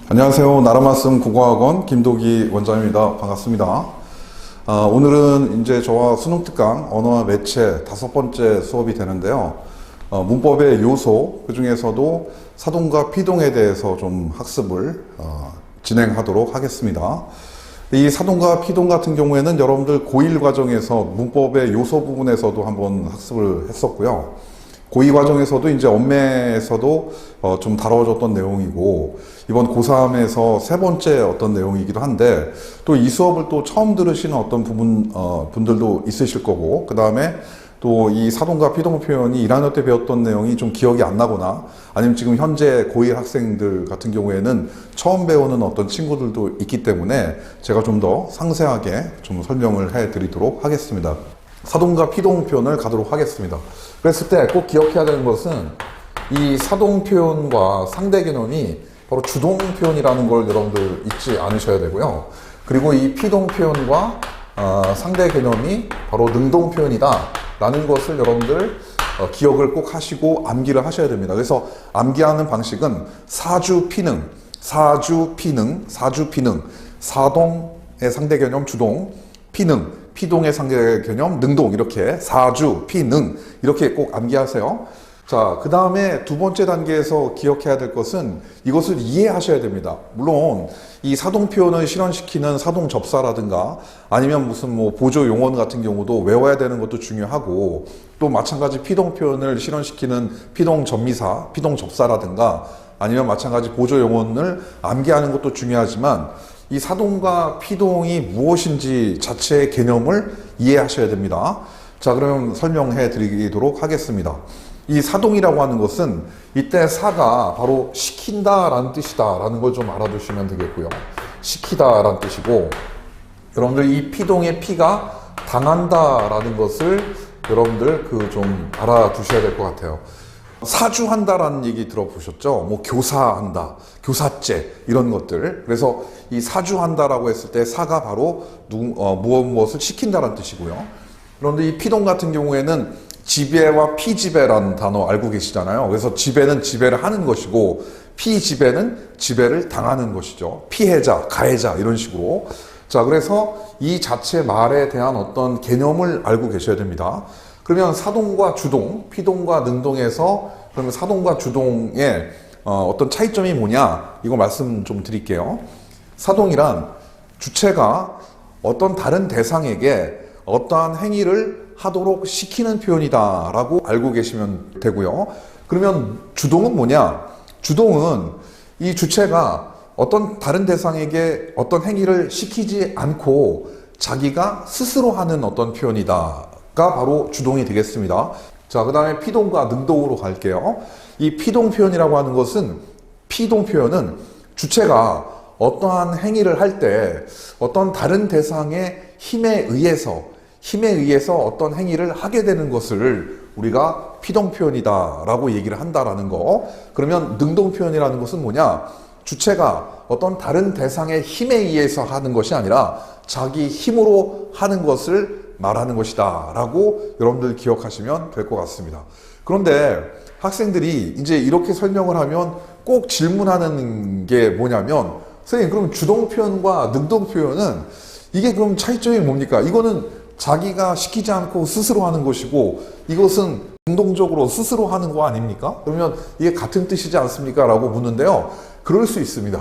안녕하세요. 나라말씀 국어학원 김도기 원장입니다. 반갑습니다. 오늘은 이제 저와 수능특강 언어와 매체 5번째 수업이 되는데요. 문법의 요소, 그 중에서도 사동과 피동에 대해서 좀 학습을 진행하도록 하겠습니다. 이 사동과 피동 같은 경우에는 여러분들 고1 과정에서 문법의 요소 부분에서도 한번 학습을 했었고요. 고2 과정에서도 이제 언매에서도 좀 다뤄졌던 내용이고, 이번 고3에서 세 번째 어떤 내용이기도 한데, 또 이 수업을 또 처음 들으시는 어떤 분들도 있으실 거고, 그 다음에 또 이 사동과 피동 표현이 1학년 때 배웠던 내용이 좀 기억이 안 나거나, 아니면 지금 현재 고1 학생들 같은 경우에는 처음 배우는 어떤 친구들도 있기 때문에 제가 좀 더 상세하게 좀 설명을 해 드리도록 하겠습니다. 사동과 피동 표현을 가도록 하겠습니다. 그랬을 때 꼭 기억해야 되는 것은 이 사동 표현과 상대 개념이 바로 주동 표현이라는 걸 여러분들 잊지 않으셔야 되고요. 그리고 이 피동 표현과 상대 개념이 바로 능동 표현이다 라는 것을 여러분들 기억을 꼭 하시고 암기를 하셔야 됩니다. 그래서 암기하는 방식은 사주피능, 사동의 상대 개념 주동, 피동의 상대 개념 능동, 이렇게 사주피능 이렇게 꼭 암기하세요. 자, 그 다음에 두 번째 단계에서 기억해야 될 것은 이것을 이해하셔야 됩니다. 물론 이 사동 표현을 실현시키는 사동 접사라든가 아니면 무슨 보조 용언 같은 경우도 외워야 되는 것도 중요하고, 또 마찬가지 피동 표현을 실현시키는 피동 접미사, 피동 접사라든가 아니면 마찬가지 보조 용언을 암기하는 것도 중요하지만, 이 사동과 피동이 무엇인지 자체의 개념을 이해하셔야 됩니다. 자, 그럼 설명해 드리도록 하겠습니다. 이 사동이라고 하는 것은 이때 사가 바로 시킨다 라는 뜻이다 라는 걸 좀 알아두시면 되겠고요. 시키다 라는 뜻이고, 여러분들 이 피동의 피가 당한다 라는 것을 여러분들 좀 알아두셔야 될 것 같아요. 사주한다라는 얘기 들어보셨죠? 교사한다, 교사죄 이런 것들. 그래서 이 사주한다라고 했을 때 사가 바로 무엇을 시킨다라는 뜻이고요. 그런데 이 피동 같은 경우에는 지배와 피지배라는 단어 알고 계시잖아요. 그래서 지배는 지배를 하는 것이고 피지배는 지배를 당하는 것이죠. 피해자, 가해자 이런 식으로. 자, 그래서 이 자체 말에 대한 어떤 개념을 알고 계셔야 됩니다. 그러면 사동과 주동, 피동과 능동에서 그러면 사동과 주동의 어떤 차이점이 뭐냐, 이거 말씀 좀 드릴게요. 사동이란 주체가 어떤 다른 대상에게 어떠한 행위를 하도록 시키는 표현이다 라고 알고 계시면 되고요. 그러면 주동은 뭐냐? 주동은 이 주체가 어떤 다른 대상에게 어떤 행위를 시키지 않고 자기가 스스로 하는 어떤 표현이다 가 바로 주동이 되겠습니다. 자, 그 다음에 피동과 능동으로 갈게요. 이 피동 표현이라고 하는 것은, 피동 표현은 주체가 어떠한 행위를 할 때 어떤 다른 대상의 힘에 의해서 어떤 행위를 하게 되는 것을 우리가 피동 표현이다 라고 얘기를 한다라는 거. 그러면 능동 표현이라는 것은 뭐냐? 주체가 어떤 다른 대상의 힘에 의해서 하는 것이 아니라 자기 힘으로 하는 것을 말하는 것이다 라고 여러분들 기억하시면 될 것 같습니다. 그런데 학생들이 이제 이렇게 설명을 하면 꼭 질문하는 게 뭐냐면, 선생님 그럼 주동 표현과 능동 표현은 이게 그럼 차이점이 뭡니까? 이거는 자기가 시키지 않고 스스로 하는 것이고 이것은 능동적으로 스스로 하는 거 아닙니까? 그러면 이게 같은 뜻이지 않습니까? 라고 묻는데요. 그럴 수 있습니다.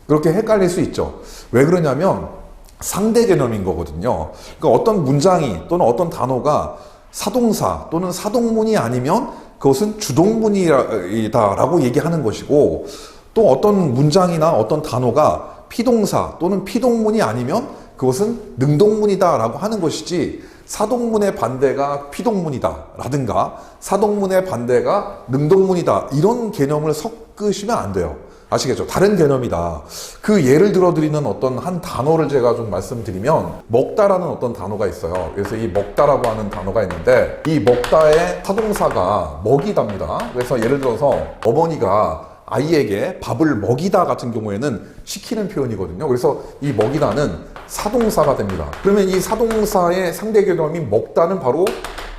그렇게 헷갈릴 수 있죠. 왜 그러냐면 상대 개념인 거거든요. 그러니까 어떤 문장이 또는 어떤 단어가 사동사 또는 사동문이 아니면 그것은 주동문이다 라고 얘기하는 것이고, 또 어떤 문장이나 어떤 단어가 피동사 또는 피동문이 아니면 그것은 능동문이다 라고 하는 것이지, 사동문의 반대가 피동문이다 라든가 사동문의 반대가 능동문이다 이런 개념을 섞으시면 안 돼요. 아시겠죠? 다른 개념이다. 그 예를 들어 드리는 어떤 한 단어를 제가 좀 말씀드리면, 먹다라는 어떤 단어가 있어요. 그래서 이 먹다라고 하는 단어가 있는데, 이 먹다의 사동사가 먹이답니다. 그래서 예를 들어서 어머니가 아이에게 밥을 먹이다 같은 경우에는 시키는 표현이거든요. 그래서 이 먹이다는 사동사가 됩니다. 그러면 이 사동사의 상대 개념이 먹다는 바로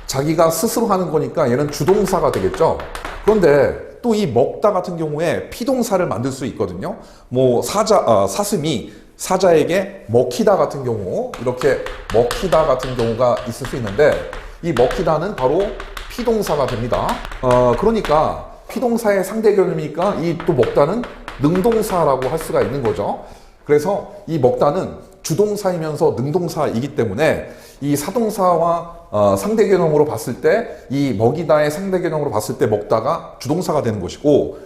자기가 스스로 하는 거니까 얘는 주동사가 되겠죠. 그런데 또 이 먹다 같은 경우에 피동사를 만들 수 있거든요. 뭐 사슴이 사자에게 먹히다 같은 경우, 이렇게 먹히다 같은 경우가 있을 수 있는데, 이 먹히다는 바로 피동사가 됩니다. 그러니까 피동사의 상대 개념이니까 이 또 먹다는 능동사라고 할 수가 있는 거죠. 그래서 이 먹다는 주동사이면서 능동사이기 때문에 이 사동사와 상대 개념으로 봤을 때, 이 먹이다의 상대 개념으로 봤을 때 먹다가 주동사가 되는 것이고,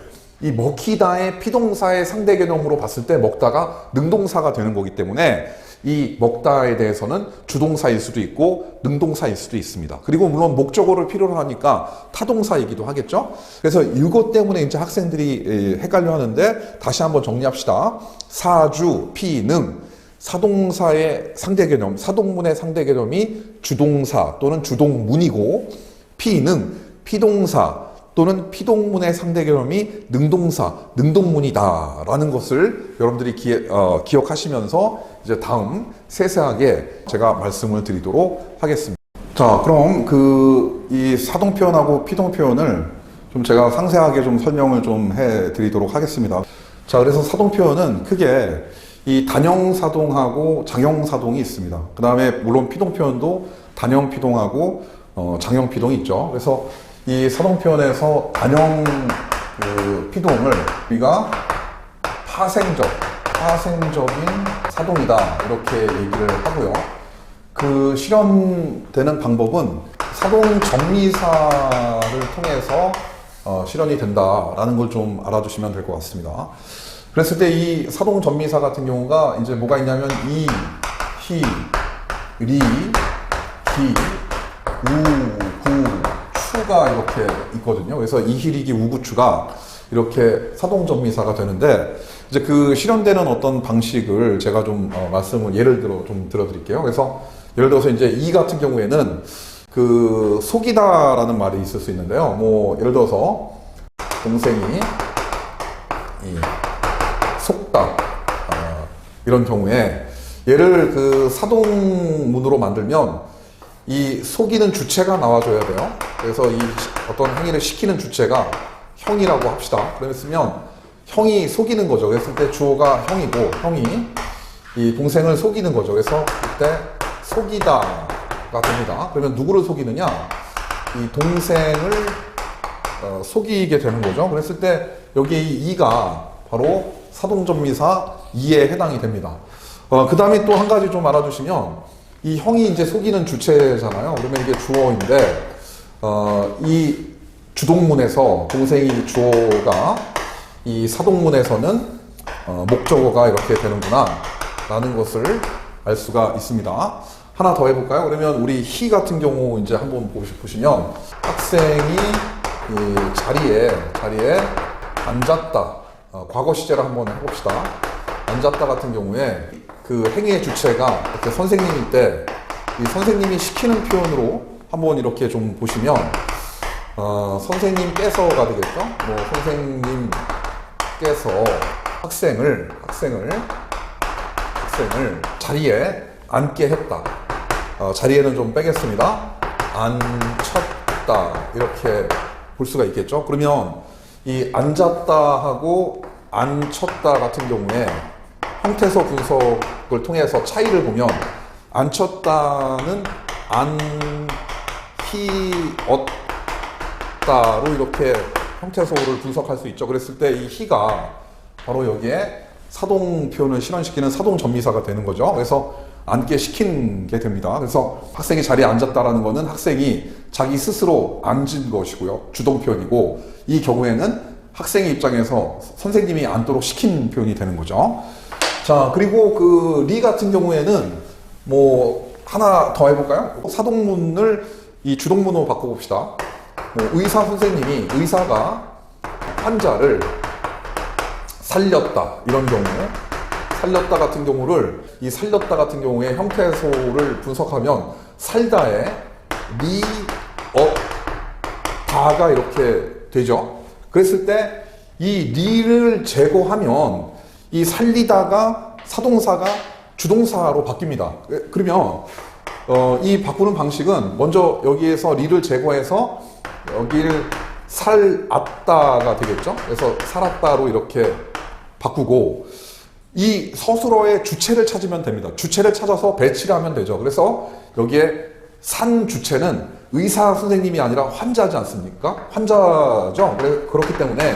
이 먹히다의 피동사의 상대 개념으로 봤을 때 먹다가 능동사가 되는 거기 때문에 이 먹다에 대해서는 주동사일 수도 있고 능동사일 수도 있습니다. 그리고 물론 목적어를 필요로 하니까 타동사이기도 하겠죠. 그래서 이것 때문에 이제 학생들이 헷갈려 하는데, 다시 한번 정리합시다. 사주, 피, 능. 사동사의 상대 개념, 사동문의 상대 개념이 주동사 또는 주동문이고, 피, 능, 피동사 또는 피동문의 상대 개념이 능동사, 능동문이다 라는 것을 여러분들이 기억하시면서 이제 다음 세세하게 제가 말씀을 드리도록 하겠습니다. 자, 그럼 이 사동 표현하고 피동 표현을 좀 제가 상세하게 좀 설명을 좀 해 드리도록 하겠습니다. 자, 그래서 사동 표현은 크게 이 단형 사동하고 장형 사동이 있습니다. 그 다음에 물론 피동 표현도 단형 피동하고 장형 피동이 있죠. 그래서 이 사동 표현에서 단형 피동을 우리가 파생적인 사동이다 이렇게 얘기를 하고요. 그 실현되는 방법은 사동 정리사를 통해서 실현이 된다라는 걸 좀 알아두시면 될 것 같습니다. 그랬을 때 이 사동 전미사 같은 경우가 이제 뭐가 있냐면 이, 히, 리, 기, 우, 구, 추가 이렇게 있거든요. 그래서 이희리기 우구추가 이렇게 사동전미사가 되는데, 이제 그 실현되는 어떤 방식을 제가 좀 말씀을 예를 들어 좀 들어드릴게요. 그래서 예를 들어서 이제 이 같은 경우에는 그 속이다라는 말이 있을 수 있는데요. 뭐 예를 들어서 동생이 속다 이런 경우에 얘를 그 사동문으로 만들면 이 속이는 주체가 나와줘야 돼요. 그래서 이 어떤 행위를 시키는 주체가 형이라고 합시다. 그랬으면 형이 속이는 거죠. 그랬을 때 주어가 형이고, 형이 이 동생을 속이는 거죠. 그래서 그때 속이다가 됩니다. 그러면 누구를 속이느냐? 이 동생을 속이게 되는 거죠. 그랬을 때 여기 이 이가 바로 사동전미사 이에 해당이 됩니다. 그 다음에 또 한 가지 좀 알아두시면, 이 형이 이제 속이는 주체잖아요. 그러면 이게 주어인데, 이 주동문에서 동생이 주어가, 이 사동문에서는 목적어가 이렇게 되는구나 라는 것을 알 수가 있습니다. 하나 더 해볼까요? 그러면 우리 히 같은 경우 이제 한번 보시면 학생이 이 자리에 앉았다. 과거 시제를 한번 해봅시다. 앉았다 같은 경우에 그 행위의 주체가 이렇게 선생님일 때, 이 선생님이 시키는 표현으로 한번 이렇게 좀 보시면, 선생님께서가 되겠죠? 뭐, 선생님께서 학생을 자리에 앉게 했다. 자리에는 좀 빼겠습니다. 앉혔다. 이렇게 볼 수가 있겠죠? 그러면 이 앉았다 하고 앉혔다 같은 경우에 형태소 분석을 통해서 차이를 보면, 앉혔다는 안히었다로 이렇게 형태소를 분석할 수 있죠. 그랬을 때 이 히가 바로 여기에 사동 표현을 실현시키는 사동 전미사가 되는 거죠. 그래서 앉게 시킨 게 됩니다. 그래서 학생이 자리에 앉았다라는 거는 학생이 자기 스스로 앉은 것이고요. 주동 표현이고, 이 경우에는 학생의 입장에서 선생님이 앉도록 시킨 표현이 되는 거죠. 자, 그리고 그 리 같은 경우에는 뭐 하나 더 해볼까요? 사동문을 이 주동문으로 바꿔봅시다. 뭐 의사가 환자를 살렸다 이런 경우, 살렸다 같은 경우를, 이 살렸다 같은 경우에 형태소를 분석하면 살다에 다가 이렇게 되죠. 그랬을 때 이 리를 제거하면 이 살리다가 사동사가 주동사로 바뀝니다. 그러면 이 바꾸는 방식은 먼저 여기에서 리를 제거해서 여기를 살았다가 되겠죠. 그래서 살았다로 이렇게 바꾸고 이 서술어의 주체를 찾으면 됩니다. 주체를 찾아서 배치를 하면 되죠. 그래서 여기에 산 주체는 의사 선생님이 아니라 환자지 않습니까? 환자죠. 그렇기 때문에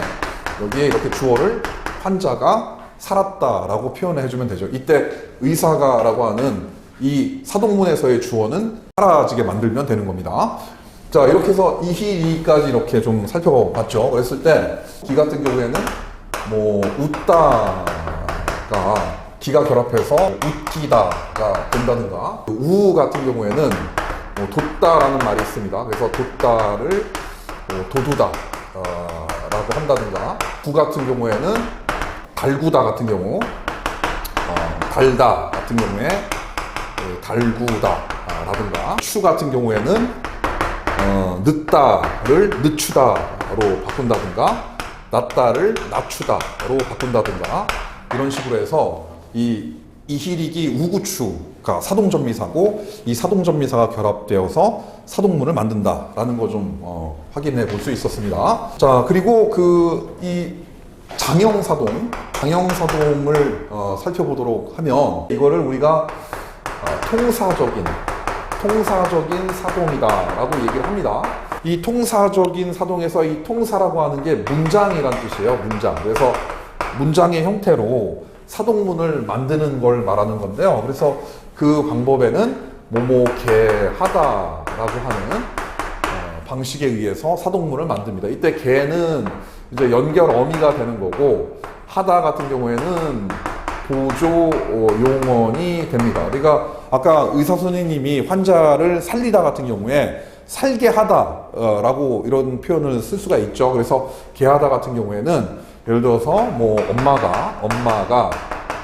여기에 이렇게 주어를 환자가 살았다라고 표현을 해주면 되죠. 이때 의사가라고 하는 이 사동문에서의 주어는 사라지게 만들면 되는 겁니다. 자, 이렇게 해서 이희리까지 이렇게 좀 살펴봤죠. 그랬을 때 기 같은 경우에는 뭐 웃다가 기가 결합해서 웃기다가 된다든가, 우 같은 경우에는 뭐 돋다라는 말이 있습니다. 그래서 돋다를 뭐 도두다 라고 한다든가, 구 같은 경우에는 달구다 같은 경우, 달다 같은 경우에 달구다 라든가, 추 같은 경우에는 늦다를 늦추다로 바꾼다든가, 낮다를 낮추다로 바꾼다든가, 이런 식으로 해서 이 이희리기 우구추가 사동전미사고, 이 사동전미사가 결합되어서 사동문을 만든다라는 거 좀 확인해 볼 수 있었습니다. 자, 그리고 이 장형사동을 살펴보도록 하면, 이거를 우리가 통사적인 사동이다라고 얘기를 합니다. 이 통사적인 사동에서 이 통사라고 하는 게 문장이란 뜻이에요. 문장. 그래서 문장의 형태로 사동문을 만드는 걸 말하는 건데요. 그래서 그 방법에는 뭐뭐개 하다라고 하는 방식에 의해서 사동문을 만듭니다. 이때 개는 이제 연결 어미가 되는 거고, 하다 같은 경우에는 보조 용언이 됩니다. 그러니까 아까 의사 선생님이 환자를 살리다 같은 경우에 살게 하다라고 이런 표현을 쓸 수가 있죠. 그래서 개하다 같은 경우에는 예를 들어서 뭐 엄마가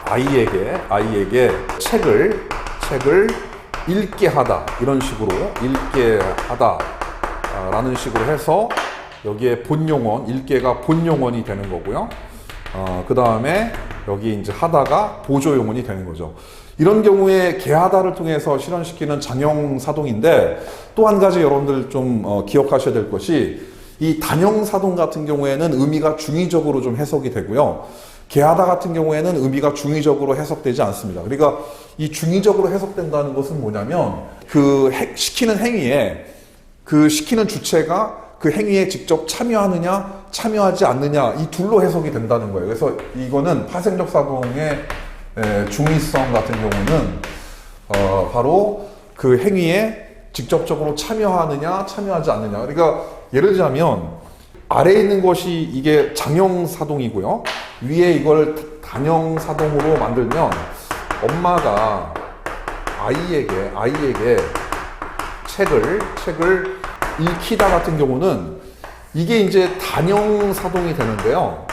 아이에게 책을 읽게 하다, 이런 식으로 읽게 하다 라는 식으로 해서 여기에 본용언, 읽게가 본용언이 되는 거고요. 그 다음에 여기 이제 하다가 보조용언이 되는 거죠. 이런 경우에 개하다를 통해서 실현시키는 장형사동인데, 또 한 가지 여러분들 좀 기억하셔야 될 것이, 이 단형사동 같은 경우에는 의미가 중의적으로 좀 해석이 되고요. 개하다 같은 경우에는 의미가 중의적으로 해석되지 않습니다. 그러니까 이 중의적으로 해석된다는 것은 뭐냐면, 시키는 행위에 시키는 주체가 그 행위에 직접 참여하느냐 참여하지 않느냐, 이 둘로 해석이 된다는 거예요. 그래서 이거는 파생적 사동의 중의성 같은 경우는 바로 그 행위에 직접적으로 참여하느냐 참여하지 않느냐. 그러니까 예를 들자면 아래에 있는 것이 이게 장형사동이고요, 위에 이걸 단형사동으로 만들면 엄마가 아이에게 책을 읽히다 같은 경우는 이게 이제 단형사동이 되는데요.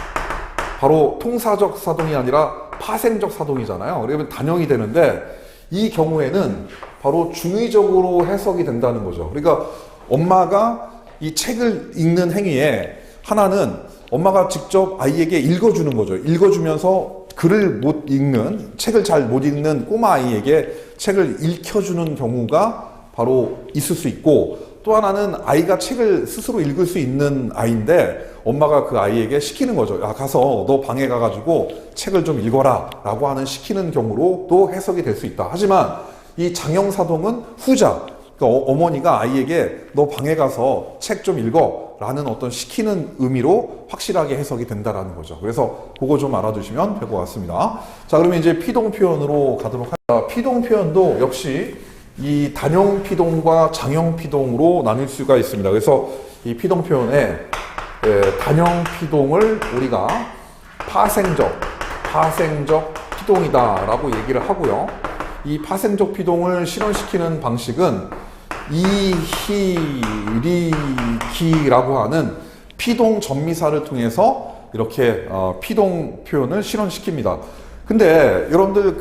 바로 통사적 사동이 아니라 파생적 사동이잖아요. 그러면 단형이 되는데, 이 경우에는 바로 중의적으로 해석이 된다는 거죠. 그러니까 엄마가 이 책을 읽는 행위에 하나는 엄마가 직접 아이에게 읽어주는 거죠. 읽어주면서 글을 못 읽는, 책을 잘 못 읽는 꼬마 아이에게 책을 읽혀주는 경우가 바로 있을 수 있고, 또 하나는 아이가 책을 스스로 읽을 수 있는 아이인데 엄마가 그 아이에게 시키는 거죠. 야, 가서 너 방에 가가지고 책을 좀 읽어라 라고 하는 시키는 경우로도 해석이 될 수 있다. 하지만 이 장형사동은 후자, 그러니까 어머니가 아이에게 너 방에 가서 책 좀 읽어 라는 어떤 시키는 의미로 확실하게 해석이 된다라는 거죠. 그래서 그거 좀 알아두시면 될 것 같습니다. 자, 그러면 이제 피동 표현으로 가도록 하겠습니다. 피동 표현도 역시 이 단형 피동과 장형 피동으로 나눌 수가 있습니다. 그래서 이 피동 표현에 단형 피동을 우리가 파생적 피동이다라고 얘기를 하고요. 이 파생적 피동을 실현시키는 방식은 이희리기라고 하는 피동 전미사를 통해서 이렇게 피동 표현을 실현시킵니다. 근데 여러분들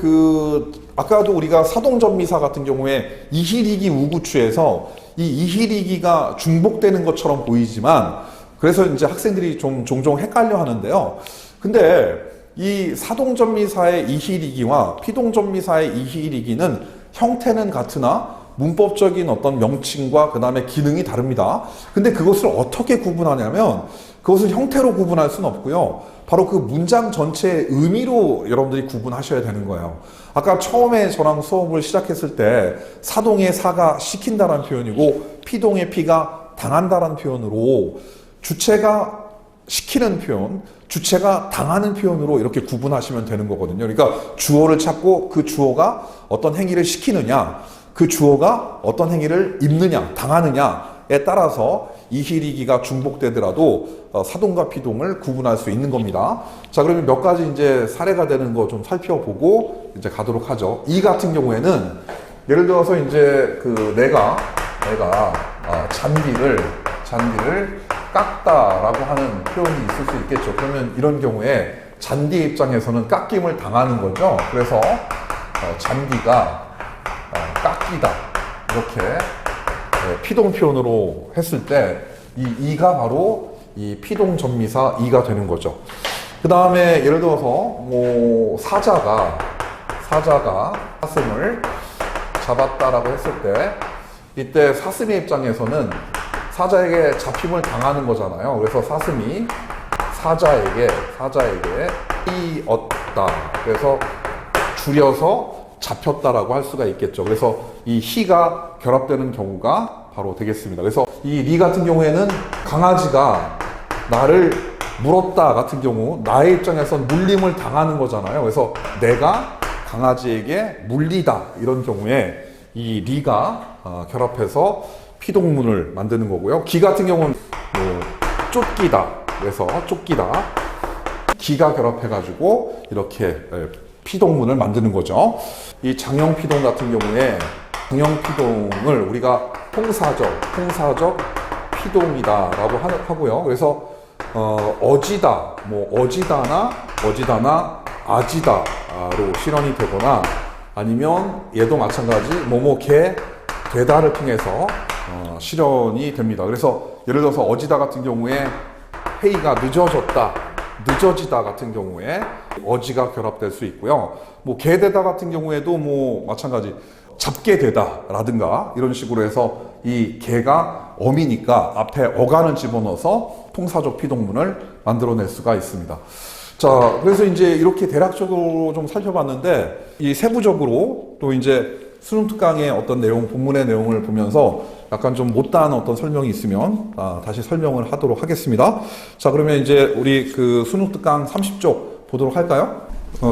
아까도 우리가 사동전미사 같은 경우에 이희리기 우구추에서 이 이희리기가 중복되는 것처럼 보이지만, 그래서 이제 학생들이 좀 종종 헷갈려 하는데요. 근데 이 사동전미사의 이희리기와 피동전미사의 이희리기는 형태는 같으나 문법적인 어떤 명칭과 그 다음에 기능이 다릅니다. 근데 그것을 어떻게 구분하냐면 그것을 형태로 구분할 수는 없고요. 바로 그 문장 전체의 의미로 여러분들이 구분하셔야 되는 거예요. 아까 처음에 저랑 수업을 시작했을 때 사동의 사가 시킨다라는 표현이고 피동의 피가 당한다라는 표현으로 주체가 시키는 표현, 주체가 당하는 표현으로 이렇게 구분하시면 되는 거거든요. 그러니까 주어를 찾고 그 주어가 어떤 행위를 시키느냐, 그 주어가 어떤 행위를 입느냐, 당하느냐에 따라서 이희리기가 중복되더라도 사동과 피동을 구분할 수 있는 겁니다. 자, 그러면 몇 가지 이제 사례가 되는 거 좀 살펴보고 이제 가도록 하죠. 이 같은 경우에는 예를 들어서 이제 그 내가 잔디를 깎다라고 하는 표현이 있을 수 있겠죠. 그러면 이런 경우에 잔디 입장에서는 깎임을 당하는 거죠. 그래서 잔디가 깎이다 이렇게 피동 표현으로 했을 때 이 이가 바로 이 피동 전미사 이가 되는 거죠. 그 다음에 예를 들어서 뭐 사자가 사슴을 잡았다라고 했을 때 이때 사슴의 입장에서는 사자에게 잡힘을 당하는 거잖아요. 그래서 사슴이 사자에게 이었다. 그래서 줄여서 잡혔다라고 할 수가 있겠죠. 그래서 이 희가 결합되는 경우가 바로 되겠습니다. 그래서 이 리 같은 경우에는 강아지가 나를 물었다 같은 경우 나의 입장에선 물림을 당하는 거잖아요. 그래서 내가 강아지에게 물리다 이런 경우에 이 리가 결합해서 피동문을 만드는 거고요. 기 같은 경우는 뭐 쫓기다. 그래서 쫓기다. 기가 결합해가지고 이렇게 피동문을 만드는 거죠. 이 장형피동 같은 경우에 장형피동을 우리가 통사적 피동이다라고 하고요. 그래서 어지다, 뭐 어지다나 아지다로 실현이 되거나 아니면 얘도 마찬가지 뭐뭐개 되다를 통해서 실현이 됩니다. 그래서 예를 들어서 어지다 같은 경우에 회의가 늦어지다 같은 경우에 어지가 결합될 수 있고요. 뭐 개되다 같은 경우에도 뭐 마찬가지 잡게 되다라든가 이런 식으로 해서 이 개가 어미니까 앞에 어간을 집어넣어서 통사적 피동문을 만들어낼 수가 있습니다. 자, 그래서 이제 이렇게 대략적으로 좀 살펴봤는데 이 세부적으로 또 이제 수능 특강의 어떤 내용, 본문의 내용을 보면서 약간 좀 못다한 어떤 설명이 있으면 다시 설명을 하도록 하겠습니다. 자, 그러면 이제 우리 그 수능 특강 30쪽 보도록 할까요?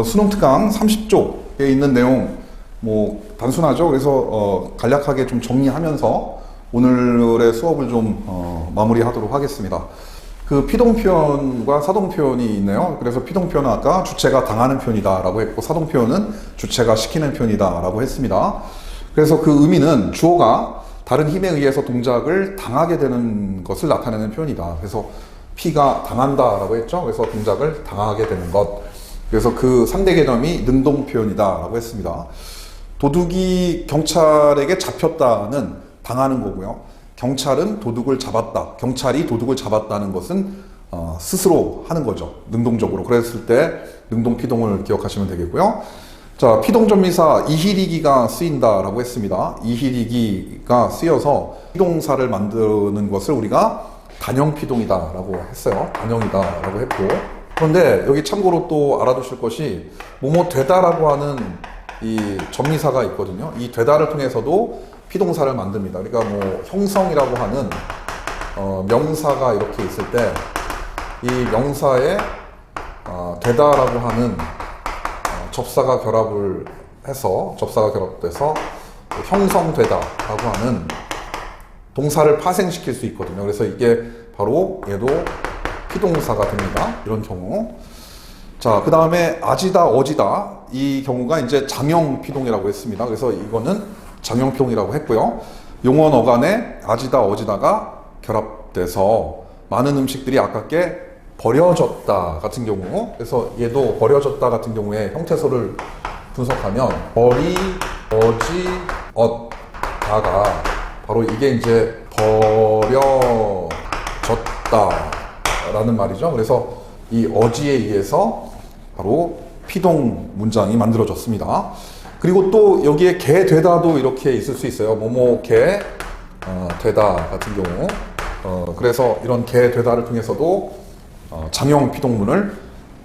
수능 특강 30쪽에 있는 내용 뭐 단순하죠. 그래서 간략하게 좀 정리하면서 오늘의 수업을 좀 마무리하도록 하겠습니다. 그 피동 표현과 사동 표현이 있네요. 그래서 피동 표현은 아까 주체가 당하는 표현이다라고 했고 사동 표현은 주체가 시키는 표현이다라고 했습니다. 그래서 그 의미는 주어가 다른 힘에 의해서 동작을 당하게 되는 것을 나타내는 표현이다. 그래서 피가 당한다라고 했죠. 그래서 동작을 당하게 되는 것. 그래서 그 상대 개념이 능동 표현이다라고 했습니다. 도둑이 경찰에게 잡혔다는 당하는 거고요. 경찰은 도둑을 잡았다. 경찰이 도둑을 잡았다는 것은 스스로 하는 거죠. 능동적으로. 그랬을 때 능동 피동을 기억하시면 되겠고요. 자, 피동전미사 이희리기가 쓰인다라고 했습니다. 이희리기가 쓰여서 피동사를 만드는 것을 우리가 단형피동이다라고 했어요. 단형이다라고 했고. 그런데 여기 참고로 또 알아두실 것이 뭐뭐 되다라고 하는 이 전미사가 있거든요. 이 되다를 통해서도 피동사를 만듭니다. 그러니까 뭐 형성이라고 하는 명사가 이렇게 있을 때 이 명사에 되다라고 하는 접사가 결합을 해서 접사가 결합돼서 형성되다라고 하는 동사를 파생시킬 수 있거든요. 그래서 이게 바로 얘도 피동사가 됩니다. 이런 경우. 자, 그 다음에 아지다, 어지다 이 경우가 이제 장형 피동이라고 했습니다. 그래서 이거는 장형 피동이라고 했고요. 용언 어간에 아지다, 어지다가 결합돼서 많은 음식들이 아깝게 버려졌다 같은 경우. 그래서 얘도 버려졌다 같은 경우에 형태소를 분석하면 버리, 어지, 엇다가 바로 이게 이제 버려졌다라는 말이죠. 그래서 이 어지에 의해서 바로 피동 문장이 만들어졌습니다. 그리고 또 여기에 개 되다도 이렇게 있을 수 있어요. 뭐뭐 개 되다 같은 경우. 그래서 이런 개 되다를 통해서도 장형 피동문을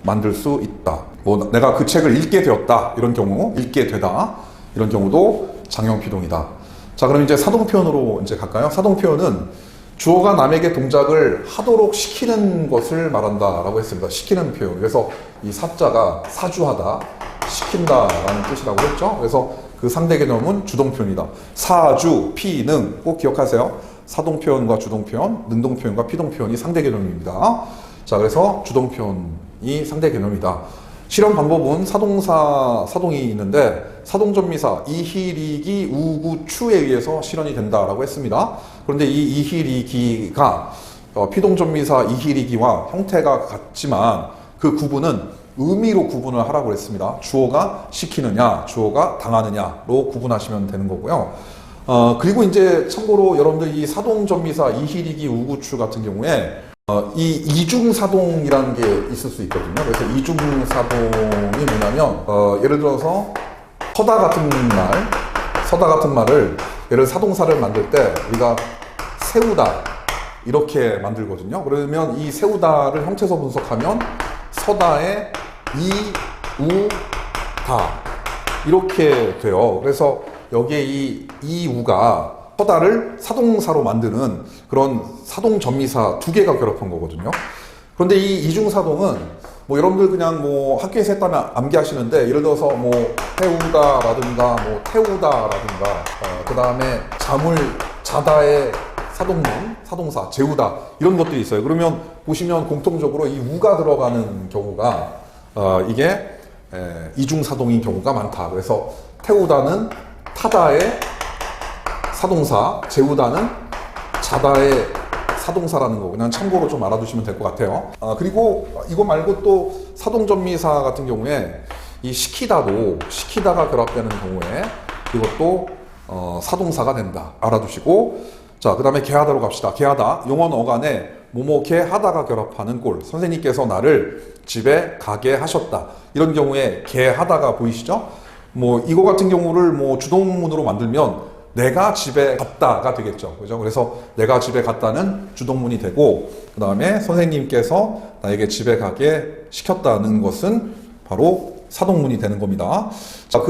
만들 수 있다. 뭐 내가 그 책을 읽게 되었다. 이런 경우, 읽게 되다. 이런 경우도 장형 피동이다. 자, 그럼 이제 사동 표현으로 이제 갈까요? 사동 표현은 주어가 남에게 동작을 하도록 시키는 것을 말한다라고 했습니다. 시키는 표현. 그래서 이 사자가 사주하다, 시킨다라는 뜻이라고 했죠. 그래서 그 상대 개념은 주동 표현이다. 사주, 피, 능 꼭 기억하세요. 사동 표현과 주동 표현, 능동 표현과 피동 표현이 상대 개념입니다. 자, 그래서 주동 표현이 상대 개념이다. 실현 방법은 사동사, 사동이 있는데 사동전미사 이희리기 우구추에 의해서 실현이 된다라고 했습니다. 그런데 이 이희리기가 피동전미사 이희리기와 형태가 같지만 그 구분은 의미로 구분을 하라고 했습니다. 주어가 시키느냐, 주어가 당하느냐로 구분하시면 되는 거고요. 그리고 이제 참고로 여러분들 이 사동전미사 이희리기 우구추 같은 경우에 이 이중사동이라는 게 있을 수 있거든요. 그래서 이중사동이 뭐냐면 예를 들어서 서다 같은 말을 예를 사동사를 만들 때 우리가 세우다 이렇게 만들거든요. 그러면 이 세우다를 형태서 분석하면 서다에 이, 우, 다 이렇게 돼요. 그래서 여기에 이 우가 서다를 사동사로 만드는 그런 사동전미사 두 개가 결합한 거거든요. 그런데 이 이중사동은 뭐 여러분들 그냥 뭐 학교에서 했다면 암기하시는데 예를 들어서 뭐 태우다라든가 뭐 태우다라든가 그 다음에 잠을 자다의 사동문, 사동사, 재우다 이런 것들이 있어요. 그러면 보시면 공통적으로 이 우가 들어가는 경우가 이게 이중사동인 경우가 많다. 그래서 태우다는 타다의 사동사, 재우다는 자다의 사동사라는 거 그냥 참고로 좀 알아두시면 될 것 같아요. 그리고 이거 말고 또 사동전미사 같은 경우에 이 시키다가 결합되는 경우에 이것도 사동사가 된다. 알아두시고 자, 그 다음에 개하다로 갑시다. 개하다 용언 어간에 뭐뭐 개하다가 결합하는 꼴. 선생님께서 나를 집에 가게 하셨다. 이런 경우에 개하다가 보이시죠? 뭐 이거 같은 경우를 뭐 주동문으로 만들면 내가 집에 갔다가 되겠죠. 그죠? 그래서 내가 집에 갔다는 주동문이 되고, 그 다음에 선생님께서 나에게 집에 가게 시켰다는 것은 바로 사동문이 되는 겁니다. 자,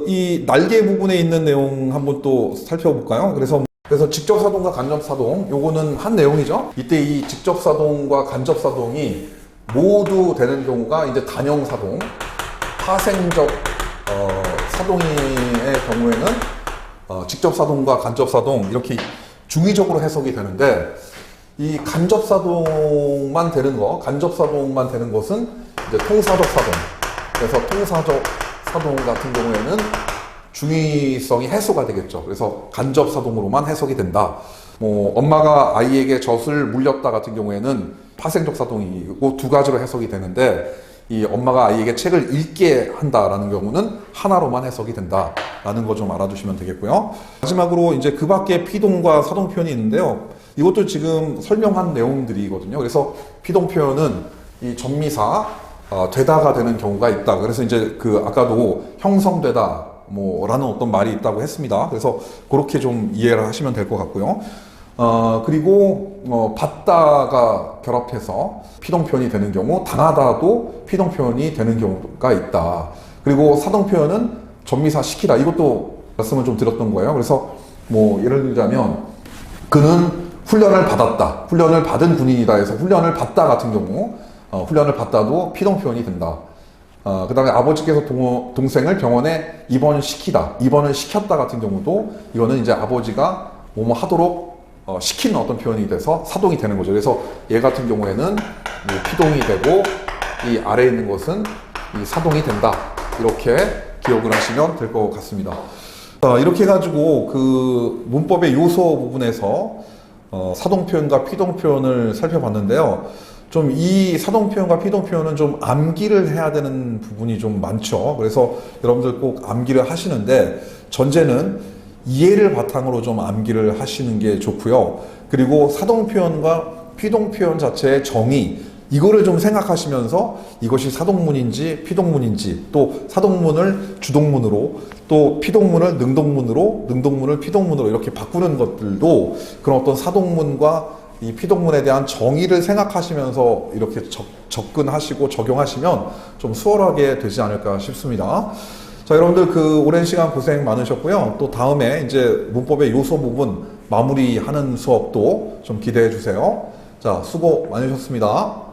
이 날개 부분에 있는 내용 한번 또 살펴볼까요? 그래서 직접사동과 간접사동, 요거는 한 내용이죠. 이때 이 직접사동과 간접사동이 모두 되는 경우가 이제 단형사동, 파생적 사동의 경우에는 직접사동과 간접사동 이렇게 중의적으로 해석이 되는데 이 간접사동만 되는 것은 이제 통사적 사동. 그래서 통사적 사동 같은 경우에는 중의성이 해소가 되겠죠. 그래서 간접사동으로만 해석이 된다. 뭐 엄마가 아이에게 젖을 물렸다 같은 경우에는 파생적 사동이고 두 가지로 해석이 되는데 이 엄마가 아이에게 책을 읽게 한다라는 경우는 하나로만 해석이 된다라는 거 좀 알아두시면 되겠고요. 마지막으로 이제 그 밖에 피동과 사동 표현이 있는데요. 이것도 지금 설명한 내용들이거든요. 그래서 피동 표현은 이 전미사 되다가 되는 경우가 있다. 그래서 이제 아까도 형성되다 라는 어떤 말이 있다고 했습니다. 그래서 그렇게 좀 이해를 하시면 될 것 같고요. 그리고 받다가 결합해서 피동 표현이 되는 경우, 당하다도 피동 표현이 되는 경우가 있다. 그리고 사동 표현은 전미사 시키다. 이것도 말씀을 좀 드렸던 거예요. 그래서 뭐 예를 들자면 그는 훈련을 받았다. 훈련을 받은 군인이다 해서 훈련을 받다 같은 경우 훈련을 받다도 피동 표현이 된다. 그 다음에 아버지께서 동생을 병원에 입원시키다. 입원을 시켰다 같은 경우도 이거는 이제 아버지가 뭐뭐 하도록 시키는 어떤 표현이 돼서 사동이 되는 거죠. 그래서 얘 같은 경우에는 피동이 되고 이 아래에 있는 것은 이 사동이 된다. 이렇게 기억을 하시면 될 것 같습니다. 이렇게 해가지고 그 문법의 요소 부분에서 사동 표현과 피동 표현을 살펴봤는데요. 좀 이 사동 표현과 피동 표현은 좀 암기를 해야 되는 부분이 좀 많죠. 그래서 여러분들 꼭 암기를 하시는데 전제는 이해를 바탕으로 좀 암기를 하시는 게 좋고요. 그리고 사동 표현과 피동 표현 자체의 정의, 이거를 좀 생각하시면서 이것이 사동문인지 피동문인지, 또 사동문을 주동문으로, 또 피동문을 능동문으로, 능동문을 피동문으로 이렇게 바꾸는 것들도 그런 어떤 사동문과 이 피동문에 대한 정의를 생각하시면서 이렇게 접근하시고 적용하시면 좀 수월하게 되지 않을까 싶습니다. 자, 여러분들 그 오랜 시간 고생 많으셨고요. 또 다음에 이제 문법의 요소 부분 마무리하는 수업도 좀 기대해 주세요. 자, 수고 많으셨습니다.